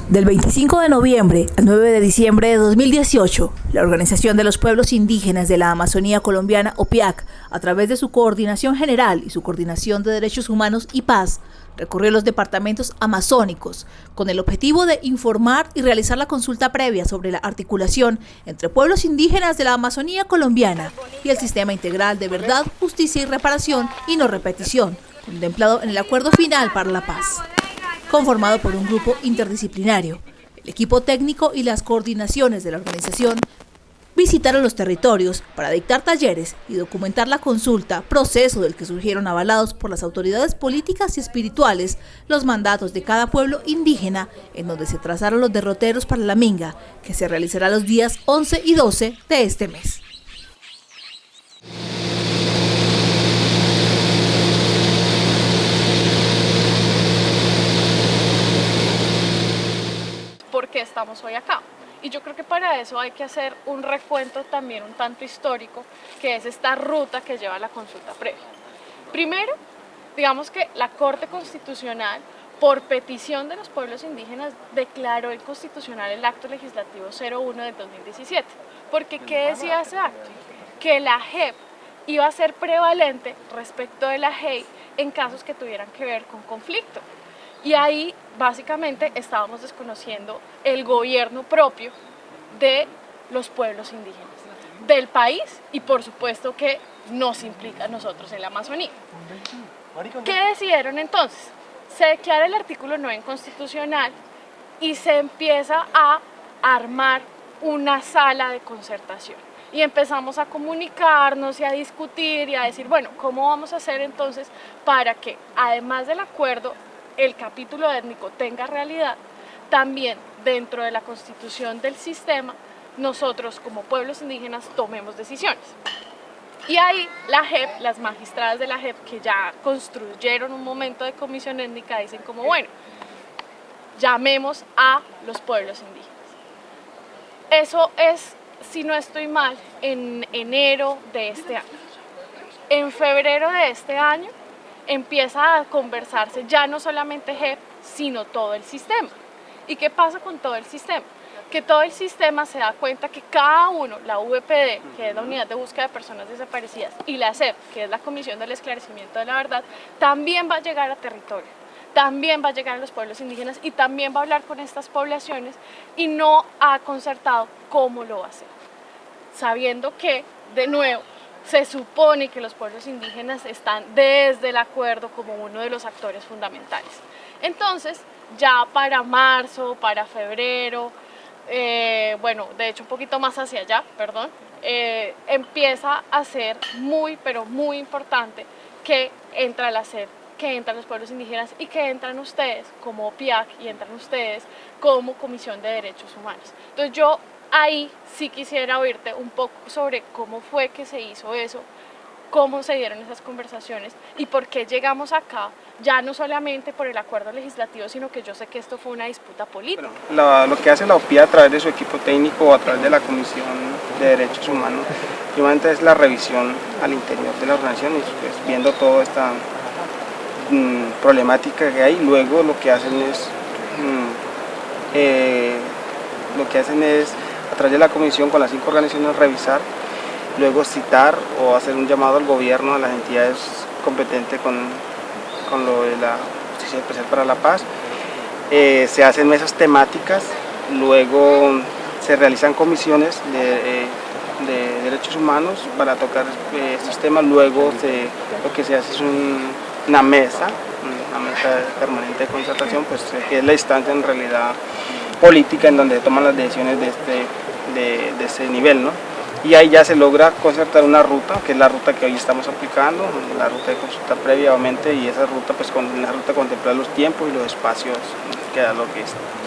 Del 25 de noviembre al 9 de diciembre de 2018, la Organización de los Pueblos Indígenas de la Amazonía Colombiana, OPIAC, a través de su Coordinación General y su Coordinación de Derechos Humanos y Paz, recorrió los departamentos amazónicos con el objetivo de informar y realizar la consulta previa sobre la articulación entre pueblos indígenas de la Amazonía colombiana y el Sistema Integral de Verdad, Justicia y Reparación y No Repetición, contemplado en el Acuerdo Final para la Paz. Conformado por un grupo interdisciplinario, el equipo técnico y las coordinaciones de la organización visitaron los territorios para dictar talleres y documentar la consulta, proceso del que surgieron avalados por las autoridades políticas y espirituales los mandatos de cada pueblo indígena, en donde se trazaron los derroteros para la minga, que se realizará los días 11 y 12 de este mes. ¿Por qué estamos hoy acá? Y yo creo que para eso hay que hacer un recuento también un tanto histórico, que es esta ruta que lleva la consulta previa. Primero, digamos que la Corte Constitucional, por petición de los pueblos indígenas, declaró inconstitucional el acto legislativo 01 del 2017. Porque ¿qué decía ese acto? Que la JEP iba a ser prevalente respecto de la JEI en casos que tuvieran que ver con conflicto. Y ahí básicamente estábamos desconociendo el gobierno propio de los pueblos indígenas, del país y por supuesto que nos implica a nosotros en la Amazonía. ¿Qué decidieron entonces? Se declara el artículo 9 inconstitucional y se empieza a armar una sala de concertación. Y empezamos a comunicarnos y a discutir y a decir, bueno, ¿cómo vamos a hacer entonces para que, además del acuerdo, el capítulo étnico tenga realidad? También dentro de la constitución del sistema, nosotros como pueblos indígenas tomemos decisiones. Y ahí la JEP, las magistradas de la JEP que ya construyeron un momento de comisión étnica, dicen como, bueno, llamemos a los pueblos indígenas. Eso es, si no estoy mal, en enero de este año. En febrero de este año empieza a conversarse ya no solamente JEP, sino todo el sistema. ¿Y qué pasa con todo el sistema? Que todo el sistema se da cuenta que cada uno, la VPD, que es la Unidad de Búsqueda de Personas Desaparecidas, y la CEP, que es la Comisión del Esclarecimiento de la Verdad, también va a llegar a territorio, también va a llegar a los pueblos indígenas y también va a hablar con estas poblaciones y no ha concertado cómo lo va a hacer. Sabiendo que, de nuevo, se supone que los pueblos indígenas están desde el acuerdo como uno de los actores fundamentales. Entonces, ya para marzo, para febrero, bueno, de hecho un poquito más hacia allá, perdón, empieza a ser muy, pero muy importante que entra la CEP, que entran los pueblos indígenas y que entran ustedes como OPIAC y entran ustedes como Comisión de Derechos Humanos. Entonces yo ahí sí quisiera oírte un poco sobre cómo fue que se hizo eso, cómo se dieron esas conversaciones y por qué llegamos acá, ya no solamente por el acuerdo legislativo, sino que yo sé que esto fue una disputa política. Bueno, lo que hace la OPIA a través de su equipo técnico o a través de la Comisión de Derechos Humanos, primero es la revisión al interior de la organización y pues, viendo toda esta problemática que hay, luego lo que hacen es a través de la comisión con las 5 organizaciones revisar, luego citar o hacer un llamado al gobierno, a las entidades competentes con lo de la Justicia Especial para la Paz. Se hacen mesas temáticas, luego se realizan comisiones de derechos humanos para tocar estos temas, luego lo que se hace es una mesa permanente de concertación, pues que es la instancia en realidad política en donde se toman las decisiones de ese nivel, ¿no? Y ahí ya se logra concertar una ruta, que es la ruta que hoy estamos aplicando, la ruta de consulta previa, obviamente, y esa ruta, pues con la ruta contemplar los tiempos y los espacios, que es a lo que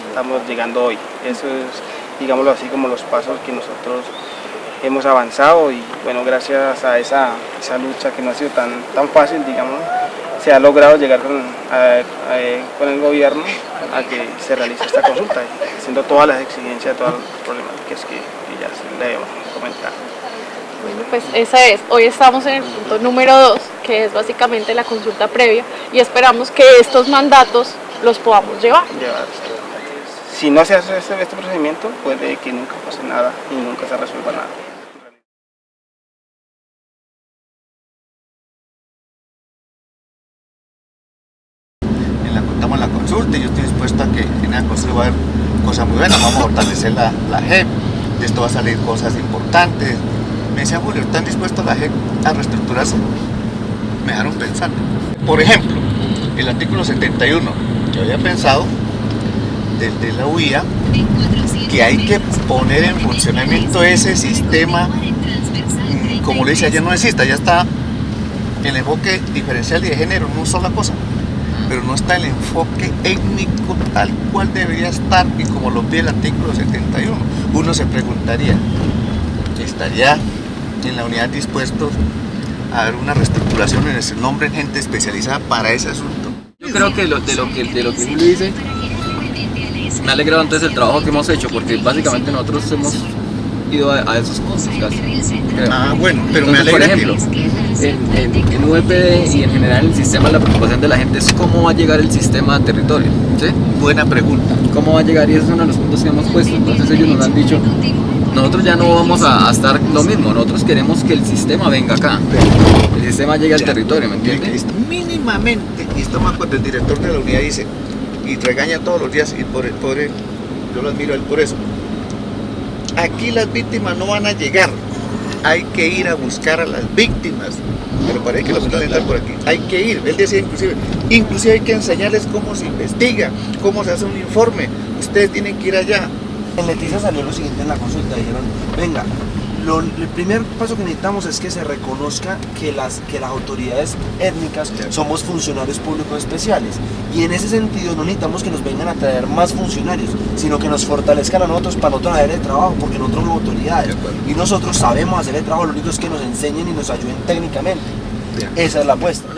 estamos llegando hoy. Eso es, digámoslo así, como los pasos que nosotros hemos avanzado y bueno, gracias a esa lucha que no ha sido tan fácil, digamos, se ha logrado llegar con el gobierno a que se realice esta consulta, haciendo todas las exigencias, todas las problemáticas que ya se le hemos comentado. Bueno, pues esa es. Hoy estamos en el punto número 2, que es básicamente la consulta previa, y esperamos que estos mandatos los podamos llevar. Si no se hace este procedimiento, puede que nunca pase nada y nunca se resuelva nada. Contamos la consulta y yo estoy dispuesto a que en la consulta va a haber cosas muy buenas, vamos a fortalecer la JEP, de esto va a salir cosas importantes. Me decía Julio, ¿están dispuestos la JEP a reestructurarse? Me dejaron pensando. Por ejemplo, el artículo 71, yo había pensado desde la UIA que hay que poner en funcionamiento ese sistema, como le dice ayer, no existe, ya está el enfoque diferencial y de género, no es sola cosa, pero no está el enfoque étnico tal cual debería estar y como lo pide el artículo 71. Uno se preguntaría, ¿estaría en la unidad dispuestos a ver una reestructuración en ese nombre en gente especializada para ese asunto? Yo creo que de lo que Julio dice, me ha alegrado entonces el trabajo que hemos hecho, porque básicamente nosotros hemos ido a esos cursos casi, creo. Ah, bueno, pero entonces, me por alegra ejemplo, en UPD y en general en el sistema, la preocupación de la gente es cómo va a llegar el sistema a territorio, ¿sí? Buena pregunta. ¿Cómo va a llegar? Y ese es uno de los puntos que hemos puesto. Entonces ellos nos han dicho, nosotros ya no vamos a estar lo mismo, nosotros queremos que el sistema venga acá, el sistema llegue al territorio, ¿me entiendes? Mínimamente, y estamos cuando el director de la unidad dice, y regaña todos los días, y yo lo admiro a él por eso. Aquí las víctimas no van a llegar, hay que ir a buscar a las víctimas, pero parece que lo van a entrar por aquí, hay que ir, él decía inclusive hay que enseñarles cómo se investiga, cómo se hace un informe, ustedes tienen que ir allá. En Leticia salió lo siguiente en la consulta, dijeron, venga, el primer paso que necesitamos es que se reconozca que las autoridades étnicas somos funcionarios públicos especiales, y en ese sentido no necesitamos que nos vengan a traer más funcionarios, sino que nos fortalezcan a nosotros para nosotros hacer el trabajo, porque nosotros somos autoridades y nosotros sabemos hacer el trabajo, lo único es que nos enseñen y nos ayuden técnicamente. Esa es la apuesta.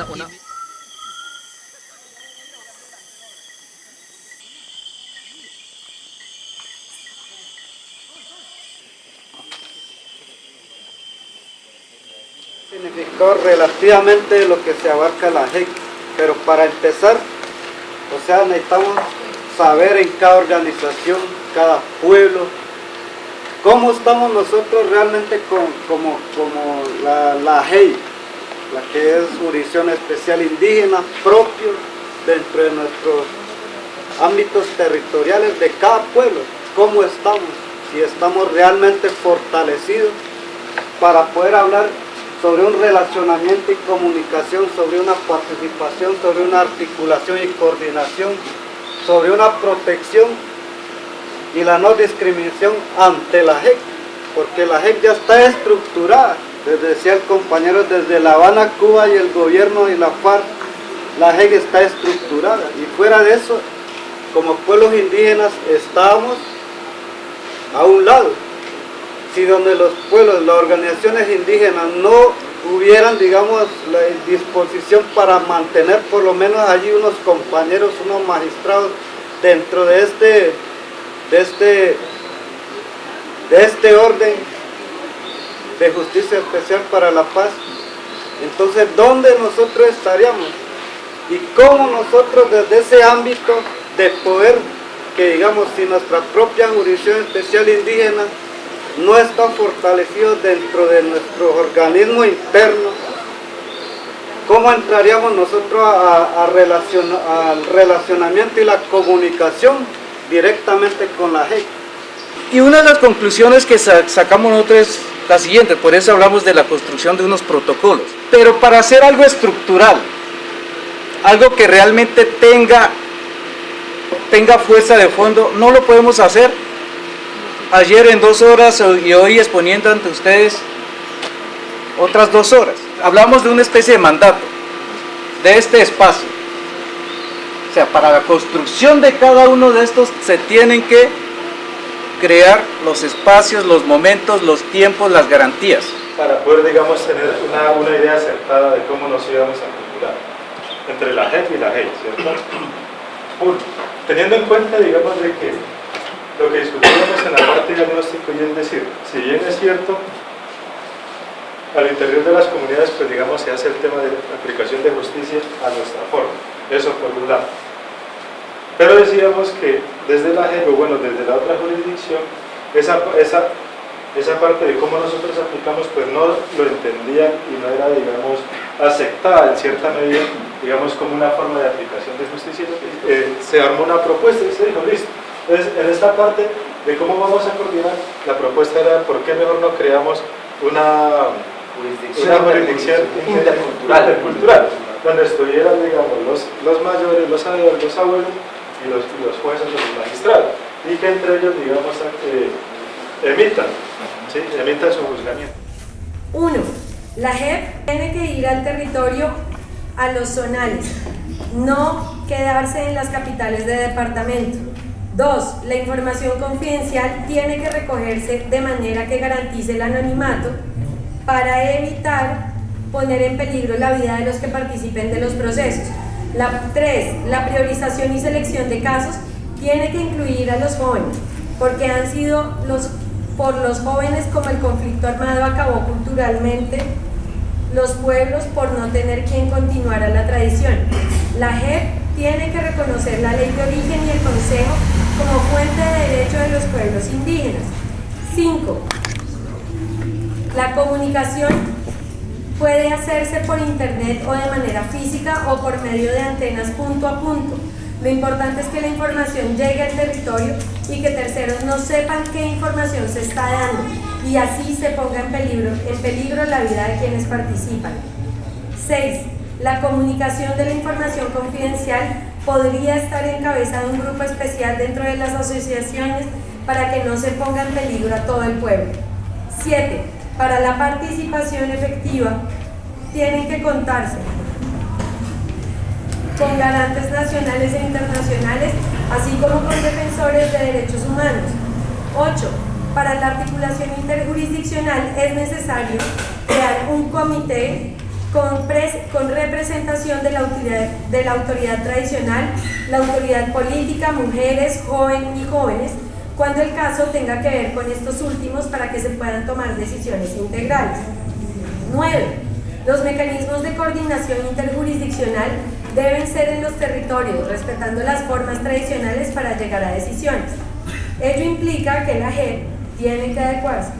Significó relativamente lo que se abarca la JEP, pero para empezar, o sea, necesitamos saber en cada organización, cada pueblo, cómo estamos nosotros realmente como la JEP, la que es Jurisdicción Especial Indígena, propio dentro de nuestros ámbitos territoriales de cada pueblo, cómo estamos, si estamos realmente fortalecidos para poder hablar sobre un relacionamiento y comunicación, sobre una participación, sobre una articulación y coordinación, sobre una protección y la no discriminación ante la JEP, porque la JEP ya está estructurada, les decía el compañero, desde La Habana, Cuba y el gobierno y la FARC, la JEP está estructurada, y fuera de eso, como pueblos indígenas estábamos a un lado. Si donde los pueblos, las organizaciones indígenas no hubieran, digamos, la disposición para mantener por lo menos allí unos compañeros, unos magistrados dentro de este orden de justicia especial para la paz, entonces ¿dónde nosotros estaríamos? Y cómo nosotros desde ese ámbito de poder, que digamos, si nuestra propia jurisdicción especial indígena no está fortalecido dentro de nuestro organismo interno, ¿cómo entraríamos nosotros al relacionamiento y la comunicación directamente con la JEP? Y una de las conclusiones que sacamos nosotros es la siguiente, por eso hablamos de la construcción de unos protocolos. Pero para hacer algo estructural, algo que realmente tenga fuerza de fondo, no lo podemos hacer ayer en 2 horas y hoy exponiendo ante ustedes otras 2 horas. Hablamos de una especie de mandato, de este espacio. O sea, para la construcción de cada uno de estos se tienen que crear los espacios, los momentos, los tiempos, las garantías. Para poder, digamos, tener una idea acertada de cómo nos íbamos a articular entre la JEP y la JEP, ¿cierto? Teniendo en cuenta, digamos, de que lo que discutíamos en la parte diagnóstico, y es decir, si bien es cierto, al interior de las comunidades, pues digamos, se hace el tema de aplicación de justicia a nuestra forma, eso por un lado. Pero decíamos que desde la JEP, o bueno, desde la otra jurisdicción, esa parte de cómo nosotros aplicamos, pues no lo entendían y no era, digamos, aceptada en cierta medida, digamos, como una forma de aplicación de justicia. Se armó una propuesta y se dijo, listo. Entonces, en esta parte de cómo vamos a coordinar, la propuesta era, ¿por qué mejor no creamos una jurisdicción intercultural, donde estuvieran, digamos, los mayores, los abuelos y los jueces o los magistrados, y que entre ellos, digamos, emitan su juzgamiento. 1. La JEP tiene que ir al territorio, a los zonales, no quedarse en las capitales de departamento. 2. La información confidencial tiene que recogerse de manera que garantice el anonimato para evitar poner en peligro la vida de los que participen de los procesos. 3. La priorización y selección de casos tiene que incluir a los jóvenes, porque han sido por los jóvenes como el conflicto armado acabó culturalmente los pueblos por no tener quien continuara la tradición. La JEP tiene que reconocer la ley de origen y el consejo como fuente de derecho de los pueblos indígenas. 5. La comunicación puede hacerse por internet o de manera física o por medio de antenas punto a punto. Lo importante es que la información llegue al territorio y que terceros no sepan qué información se está dando y así se ponga en peligro la vida de quienes participan. 6. La comunicación de la información confidencial podría estar en cabeza de un grupo especial dentro de las asociaciones para que no se ponga en peligro a todo el pueblo. 7. Para la participación efectiva tienen que contarse con garantes nacionales e internacionales, así como con defensores de derechos humanos. 8. Para la articulación interjurisdiccional es necesario crear un comité con representación de la autoridad tradicional, la autoridad política, mujeres, jóvenes, cuando el caso tenga que ver con estos últimos para que se puedan tomar decisiones integrales. 9. Los mecanismos de coordinación interjurisdiccional deben ser en los territorios, respetando las formas tradicionales para llegar a decisiones. Ello implica que la JEP tiene que adecuarse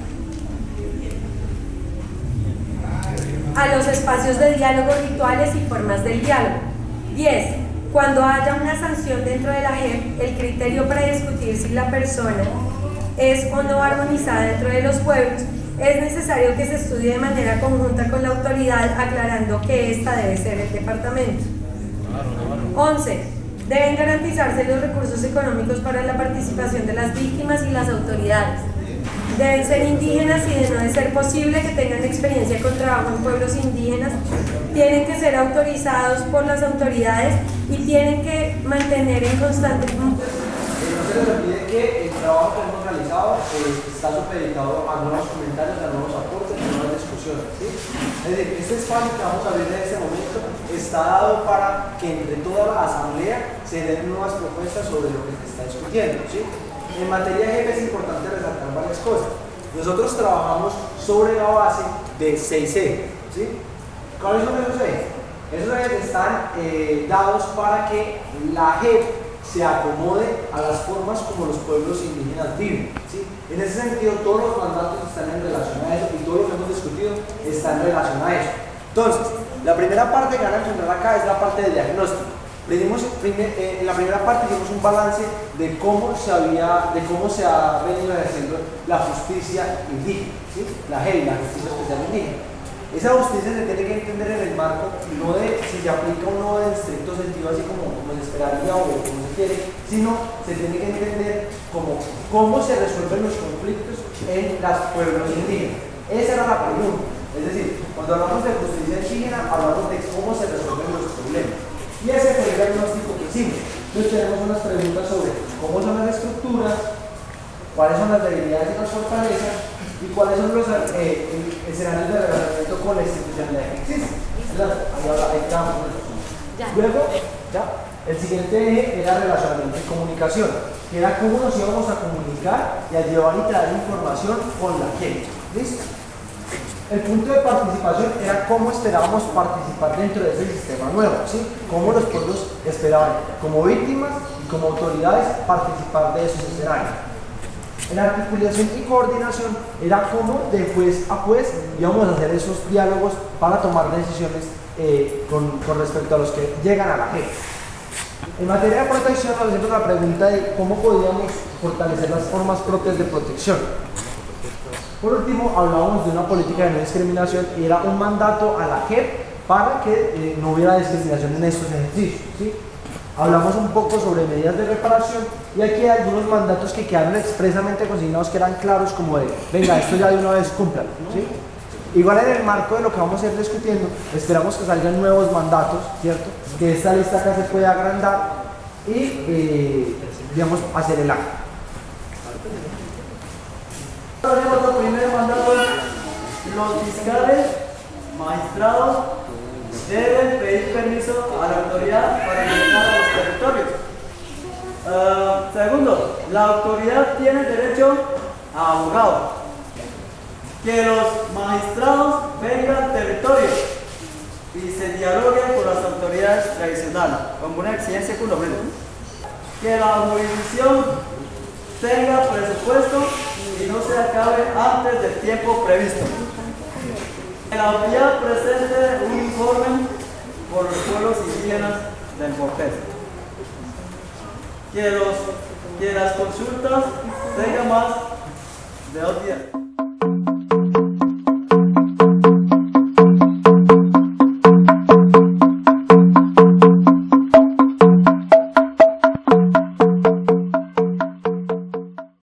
a los espacios de diálogo, rituales y formas del diálogo. 10. Cuando haya una sanción dentro de la JEP, el criterio para discutir si la persona es o no armonizada dentro de los pueblos, es necesario que se estudie de manera conjunta con la autoridad, aclarando que esta debe ser el departamento. 11. Deben garantizarse los recursos económicos para la participación de las víctimas y las autoridades. Deben ser indígenas y, de no de ser posible, que tengan experiencia con trabajo en pueblos indígenas. Tienen que ser autorizados por las autoridades y tienen que mantener en constante... No se les olvide que el trabajo que hemos realizado está supeditado a nuevos comentarios, a nuevos aportes, a nuevas discusiones, ¿sí? Es decir, este espacio que vamos a abrir en este momento está dado para que entre toda la asamblea se den nuevas propuestas sobre lo que se está discutiendo, ¿sí? En materia de JEP es importante resaltar varias cosas. Nosotros trabajamos sobre la base de 6 ejes, ¿sí? ¿Cuáles son esos ejes? Esos ejes están dados para que la JEP se acomode a las formas como los pueblos indígenas viven, ¿sí? En ese sentido, todos los mandatos están en relación a eso y todo lo que hemos discutido está en relación a eso. Entonces, la primera parte que van a encontrar acá es la parte de diagnóstico. En la primera parte hicimos un balance de cómo se ha venido ejerciendo la justicia indígena, ¿sí? La JEI, la justicia especial indígena. Esa justicia se tiene que entender en el marco no de si se aplica o no en estricto sentido, así como se esperaría o como se quiere, sino se tiene que entender como cómo se resuelven los conflictos en los pueblos indígenas. Esa era la pregunta. Es decir, cuando hablamos de justicia indígena, hablamos de cómo se resuelven los problemas. Y ese fue el diagnóstico que hicimos. Entonces tenemos unas preguntas sobre cómo son las estructuras, cuáles son las debilidades y las fortalezas, y cuáles son los escenarios de relacionamiento con la institucionalidad que existe. Ahí estamos. Luego, el siguiente eje era relacionamiento y comunicación, que era cómo nos íbamos a comunicar y a llevar y traer información con la gente. ¿Listo? El punto de participación era cómo esperábamos participar dentro de ese sistema nuevo, ¿sí? Cómo los pueblos esperaban como víctimas y como autoridades participar de esos escenarios. En la articulación y coordinación era como de juez a juez íbamos a hacer esos diálogos para tomar decisiones con respecto a los que llegan a la JEP. En materia de protección nos hacemos la pregunta de cómo podíamos fortalecer las formas propias de protección. Por último, hablábamos de una política de no discriminación y era un mandato a la JEP para que no hubiera discriminación en estos ejercicios, ¿sí? Hablamos un poco sobre medidas de reparación y aquí hay algunos mandatos que quedaron expresamente consignados que eran claros como de, venga, esto ya de una vez cumplan, ¿sí? Igual en el marco de lo que vamos a ir discutiendo, esperamos que salgan nuevos mandatos, ¿cierto? Que esta lista acá se pueda agrandar y, digamos, hacer el acto. Tenemos el primer mandato, los fiscales, magistrados, deben pedir permiso a la autoridad para ingresar a los territorios. Segundo, la autoridad tiene derecho a abogado. Que los magistrados vengan al territorio y se dialoguen con las autoridades tradicionales, como una exigencia fundamental. Que la jurisdicción tenga presupuesto y no se acabe antes del tiempo previsto. Que la autoridad presente un informe por los pueblos indígenas del Bopés. Que las consultas tengan más de 2 días.